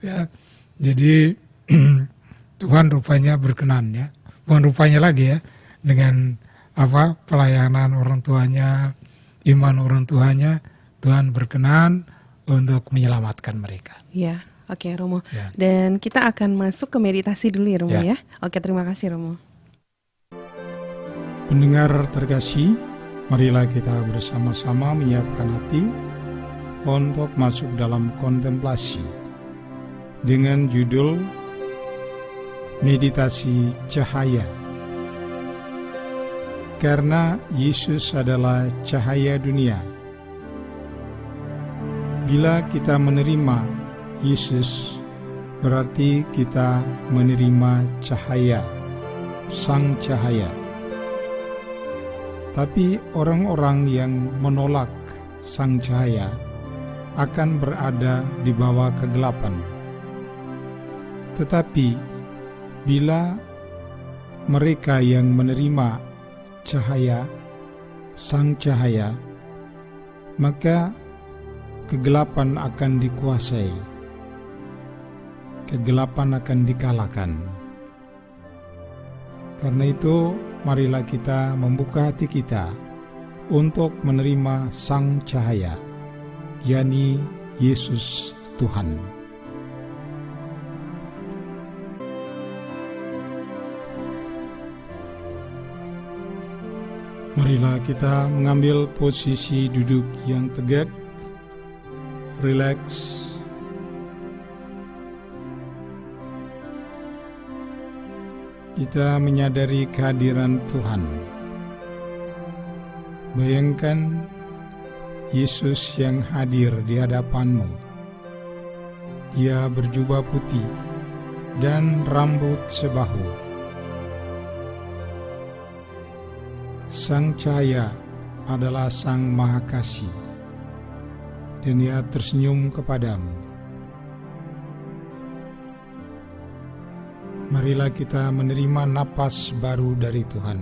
[SPEAKER 2] Ya, jadi Tuhan rupanya berkenan ya, bukan rupanya lagi ya, dengan pelayanan orang tuanya, iman orang tuanya, Tuhan berkenan untuk menyelamatkan mereka.
[SPEAKER 1] Ya, oke Romo. Dan kita akan masuk ke meditasi dulu ya Romo ya. Oke, terima kasih Romo.
[SPEAKER 2] Pendengar terkasih, marilah kita bersama-sama menyiapkan hati untuk masuk dalam kontemplasi dengan judul Meditasi Cahaya. Karena Yesus adalah cahaya dunia. Bila kita menerima Yesus, berarti kita menerima cahaya, Sang Cahaya. Tapi orang-orang yang menolak Sang Cahaya akan berada di bawah kegelapan. Tetapi bila mereka yang menerima cahaya, Sang Cahaya, maka kegelapan akan dikuasai, kegelapan akan dikalahkan. Karena itu, marilah kita membuka hati kita untuk menerima Sang Cahaya, yakni Yesus Tuhan. Marilah kita mengambil posisi duduk yang tegak, rileks. Kita menyadari kehadiran Tuhan. Bayangkan Yesus yang hadir di hadapanmu. Ia berjubah putih dan rambut sebahu. Sang Cahaya adalah Sang Maha Kasih, dan Ia tersenyum kepadamu. Marilah kita menerima napas baru dari Tuhan.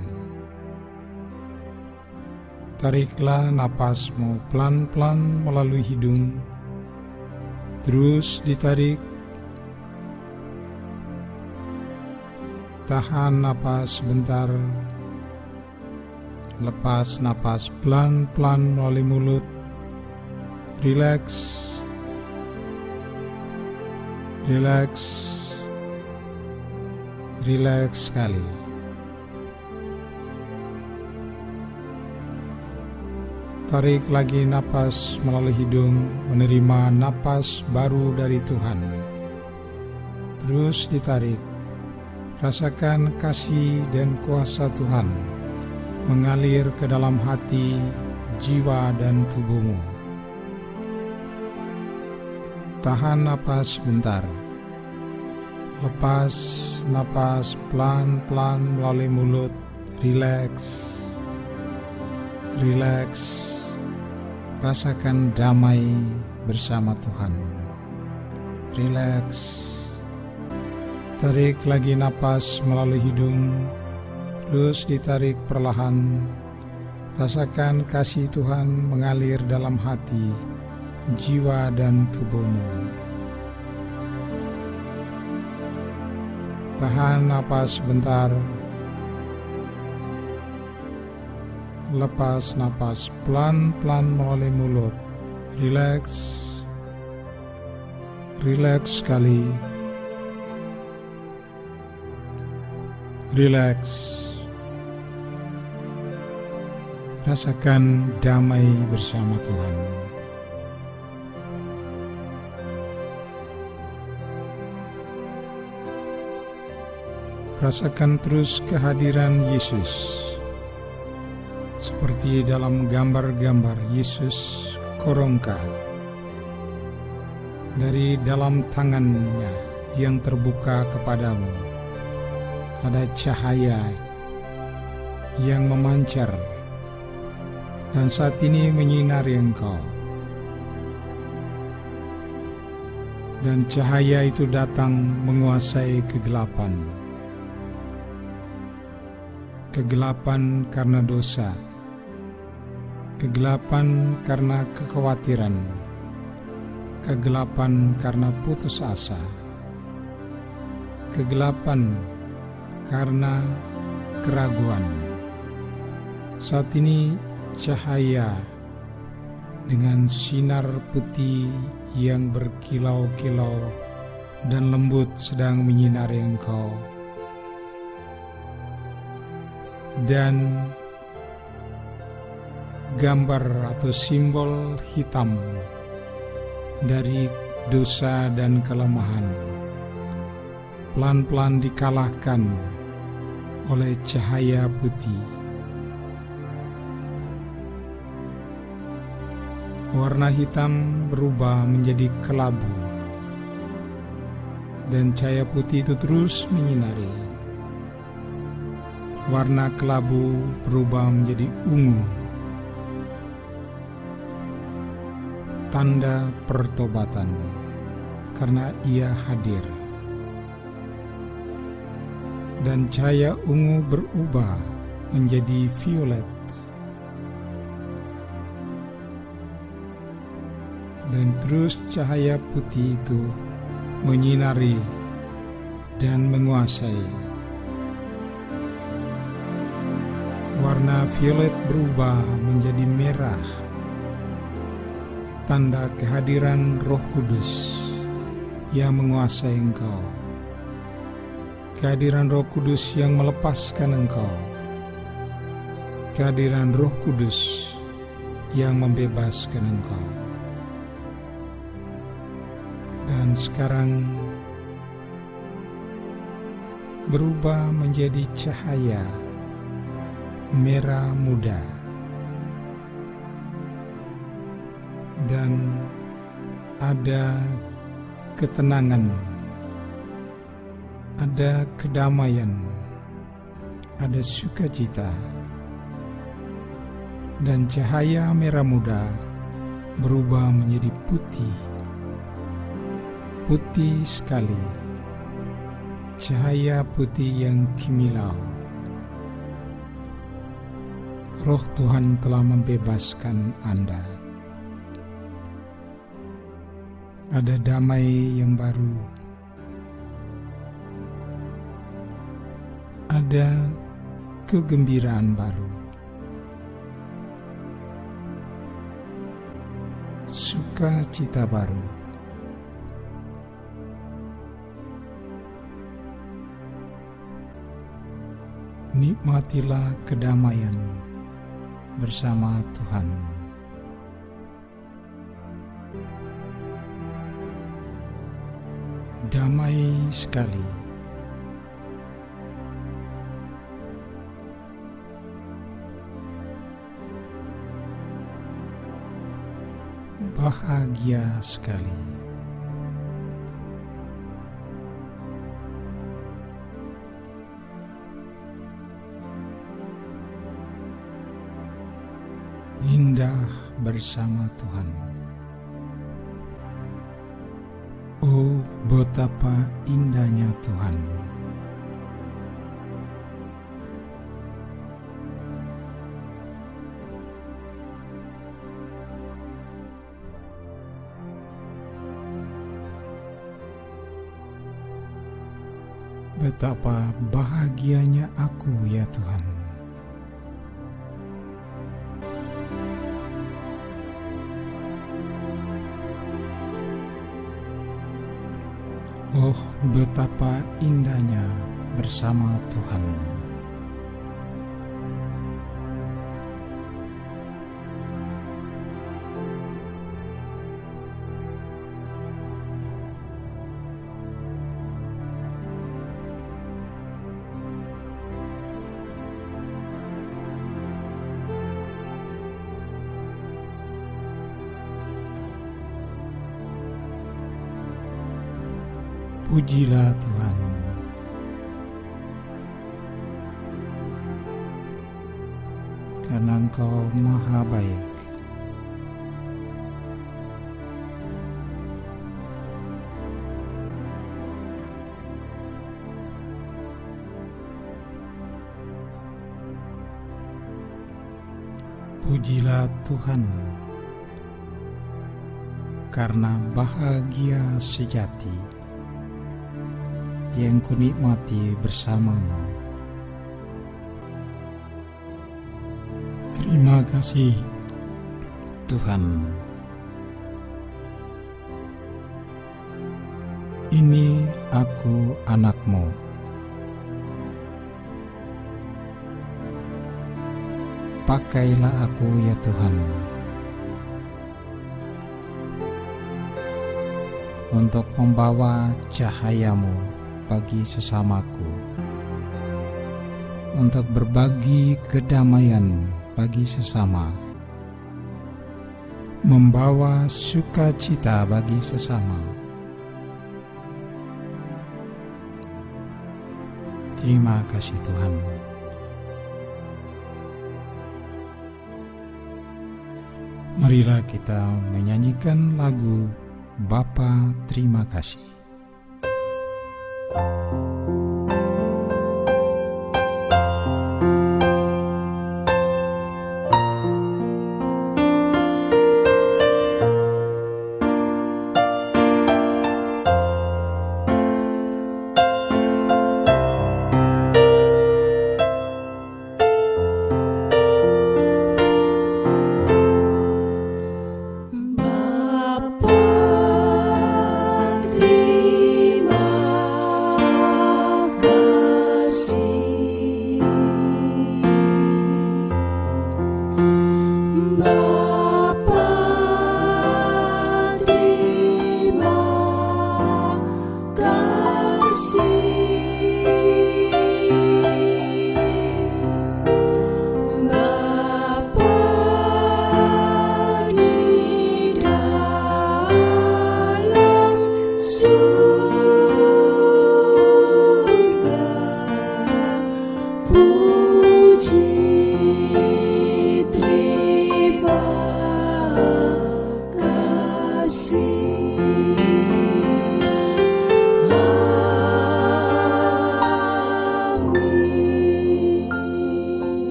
[SPEAKER 2] Tariklah napasmu pelan-pelan melalui hidung. Terus ditarik. Tahan napas sebentar. Lepas napas pelan-pelan melalui mulut. Rileks. Rileks. Rileks sekali. Tarik lagi napas melalui hidung, menerima napas baru dari Tuhan. Terus ditarik. Rasakan kasih dan kuasa Tuhan mengalir ke dalam hati, jiwa, dan tubuhmu. Tahan napas sebentar. Lepas napas pelan-pelan melalui mulut. Rileks. Rileks. Rasakan damai bersama Tuhan. Rileks. Tarik lagi napas melalui hidung. Terus ditarik perlahan. Rasakan kasih Tuhan mengalir dalam hati, jiwa, dan tubuhmu. Tahan napas sebentar. Lepas napas pelan-pelan melalui mulut. Rileks. Rileks sekali. Rileks. Rasakan damai bersama Tuhan. Rasakan terus kehadiran Yesus. Seperti dalam gambar-gambar Yesus korongka. Dari dalam tangannya yang terbuka kepadamu, ada cahaya yang memancar dan saat ini menyinari engkau. Dan cahaya itu datang menguasai kegelapan. Kegelapan karena dosa. Kegelapan karena kekhawatiran. Kegelapan karena putus asa. Kegelapan karena keraguan. Saat ini cahaya dengan sinar putih yang berkilau-kilau dan lembut sedang menyinari engkau. Dan gambar atau simbol hitam dari dosa dan kelemahan pelan-pelan dikalahkan oleh cahaya putih. Warna hitam berubah menjadi kelabu dan cahaya putih itu terus menyinari. Warna kelabu berubah menjadi ungu, tanda pertobatan karena Ia hadir. Dan cahaya ungu berubah menjadi violet. Dan terus cahaya putih itu menyinari dan menguasai. Warna violet berubah menjadi merah, tanda kehadiran Roh Kudus yang menguasai engkau. Kehadiran Roh Kudus yang melepaskan engkau. Kehadiran Roh Kudus yang membebaskan engkau. Dan sekarang berubah menjadi cahaya merah muda. Dan ada ketenangan, ada kedamaian, ada sukacita. Dan cahaya merah muda berubah menjadi putih. Putih sekali, cahaya putih yang kimilau. Roh Tuhan telah membebaskan Anda. Ada damai yang baru. Ada kegembiraan baru. Sukacita baru. Nikmatilah kedamaian bersama Tuhan. Damai sekali. Bahagia sekali. Indah bersama Tuhan. Oh, betapa indahnya Tuhan. Betapa bahagianya aku, ya Tuhan. Oh, betapa indahnya bersama Tuhan. Pujilah Tuhan. Karena Engkau maha baik. Pujilah Tuhan. Karena bahagia sejati yang kunikmati bersamamu. Terima kasih Tuhan. Ini aku anak-Mu. Pakailah aku, ya Tuhan, untuk membawa cahaya-Mu bagi sesamaku, untuk berbagi kedamaian bagi sesama, membawa sukacita bagi sesama. Terima kasih Tuhan. Marilah kita menyanyikan lagu Bapa Terima Kasih.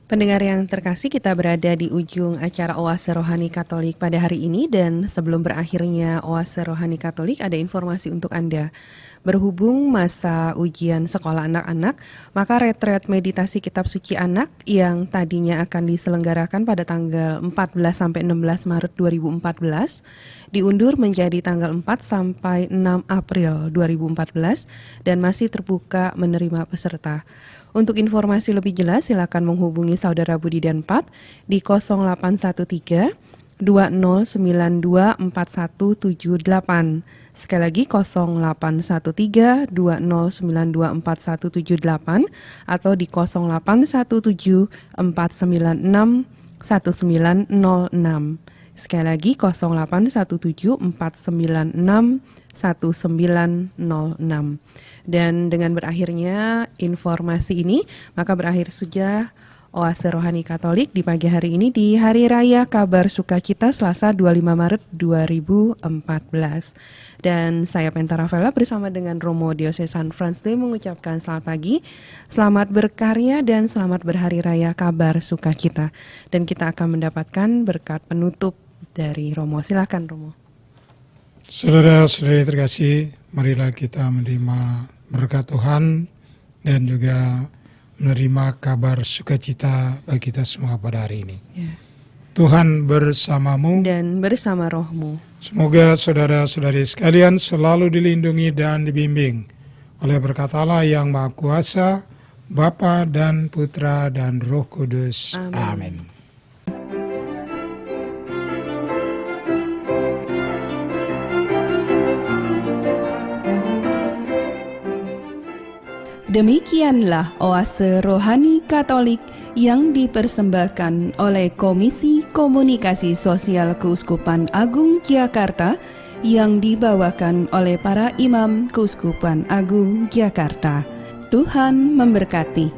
[SPEAKER 1] Pendengar yang terkasih, kita berada di ujung acara Oase Rohani Katolik pada hari ini, dan sebelum berakhirnya Oase Rohani Katolik ada informasi untuk Anda. Berhubung masa ujian sekolah anak-anak, maka retret meditasi kitab suci anak yang tadinya akan diselenggarakan pada tanggal 14 sampai 16 Maret 2014 diundur menjadi tanggal 4 sampai 6 April 2014 dan masih terbuka menerima peserta. Untuk informasi lebih jelas, silakan menghubungi Saudara Budi dan Pat di 0813 20924178. Sekali lagi 0813 20924178 atau di 0817 496 1906. Sekali lagi 0817 496 1906. Dan dengan berakhirnya informasi ini, maka berakhir sudah Oase Rohani Katolik di pagi hari ini di Hari Raya Kabar Sukacita Selasa 25 Maret 2014. Dan saya Penta Rafaela bersama dengan Romo Diocesan Franz Day mengucapkan selamat pagi, selamat berkarya dan selamat berhari raya Kabar Sukacita. Dan kita akan mendapatkan berkat penutup dari Romo. Silakan Romo.
[SPEAKER 2] Saudara-saudari terkasih, marilah kita menerima berkat Tuhan dan juga menerima kabar sukacita bagi kita semua pada hari ini.
[SPEAKER 1] Ya.
[SPEAKER 2] Tuhan bersamamu
[SPEAKER 1] dan bersama rohmu.
[SPEAKER 2] Semoga saudara-saudari sekalian selalu dilindungi dan dibimbing oleh berkat Allah yang Maha Kuasa, Bapa dan Putra dan Roh Kudus. Amin.
[SPEAKER 8] Demikianlah Oase Rohani Katolik yang dipersembahkan oleh Komisi Komunikasi Sosial Keuskupan Agung Jakarta yang dibawakan oleh para imam Keuskupan Agung Jakarta. Tuhan memberkati.